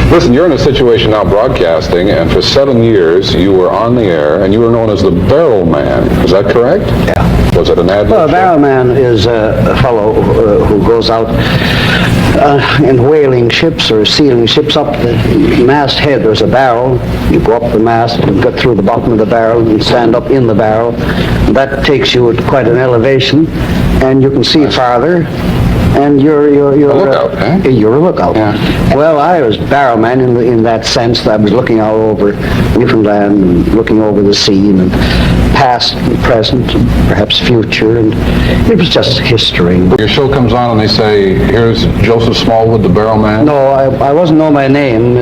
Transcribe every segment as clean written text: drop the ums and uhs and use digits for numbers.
Listen, you're in a situation now broadcasting, and for 7 years you were on the air, and you were known as the Barrelman. Is that correct? Yeah. Was it an ad? Well, a barrelman is a fellow who goes out in whaling ships or sealing ships. Up the masthead there's a barrel. You go up the mast and get through the bottom of the barrel and stand up in the barrel. That takes you at quite an elevation, and you can see farther. And you're a lookout, eh? You're a lookout. Yeah. Well, I was barrelman in that sense that I was looking out over Newfoundland and looking over the sea and past and present and perhaps future, and it was just history. Your show comes on and they say, here's Joseph Smallwood, the Barrelman. No, I wasn't know my name.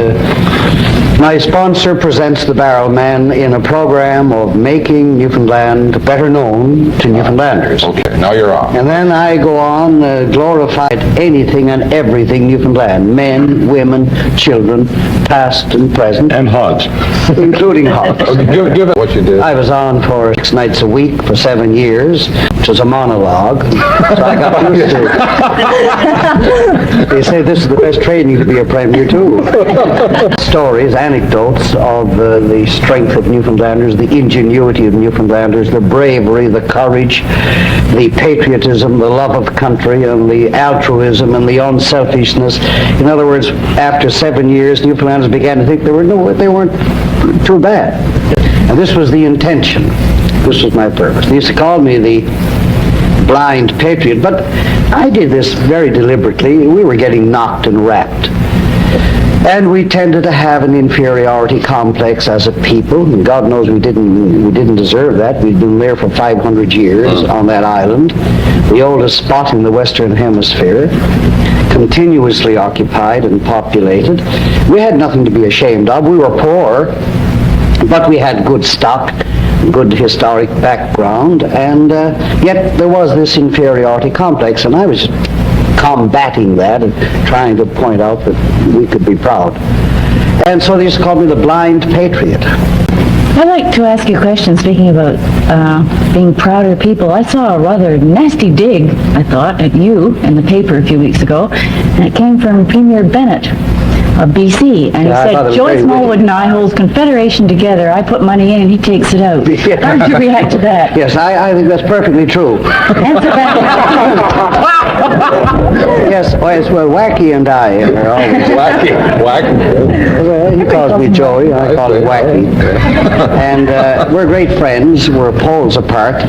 My sponsor presents the Barrelman in a program of making Newfoundland better known to Newfoundlanders. Okay, now you're on. And then I go on, glorified anything and everything Newfoundland, men, women, children, past and present. And hogs. Including hogs. Okay, give it what you did. I was on for 6 nights a week for 7 years, which was a monologue, so I got used to it. They say this is the best training to be a premier too. Stories, anecdotes of the strength of Newfoundlanders, the ingenuity of Newfoundlanders, the bravery, the courage, the patriotism, the love of country, and the altruism and the unselfishness. In other words, after 7 years, Newfoundlanders began to think they weren't too bad. And this was the intention. This was my purpose. They used to call me the blind patriot, but I did this very deliberately. We were getting knocked and rapped. And we tended to have an inferiority complex as a people, and God knows we didn't deserve that. We'd been there for 500 years on that island, the oldest spot in the Western Hemisphere, continuously occupied and populated. We had nothing to be ashamed of. We were poor, but we had good stock, good historic background, and yet there was this inferiority complex, and I was combating that and trying to point out that we could be proud. And so they used to call me the blind patriot. I'd like to ask you a question, speaking about being proud of people. I saw a rather nasty dig, I thought, at you in the paper a few weeks ago, and it came from Premier Bennett of BC, and Yeah, he said, Joe Smallwood and I hold Confederation together. I put money in and he takes it out. Yeah. How did you react to that? Yes, I think that's perfectly true. Answer that. Yes, well, Wacky and I are always... Wacky. Well, he calls me Joey, I call him Wacky. And we're great friends. We're poles apart.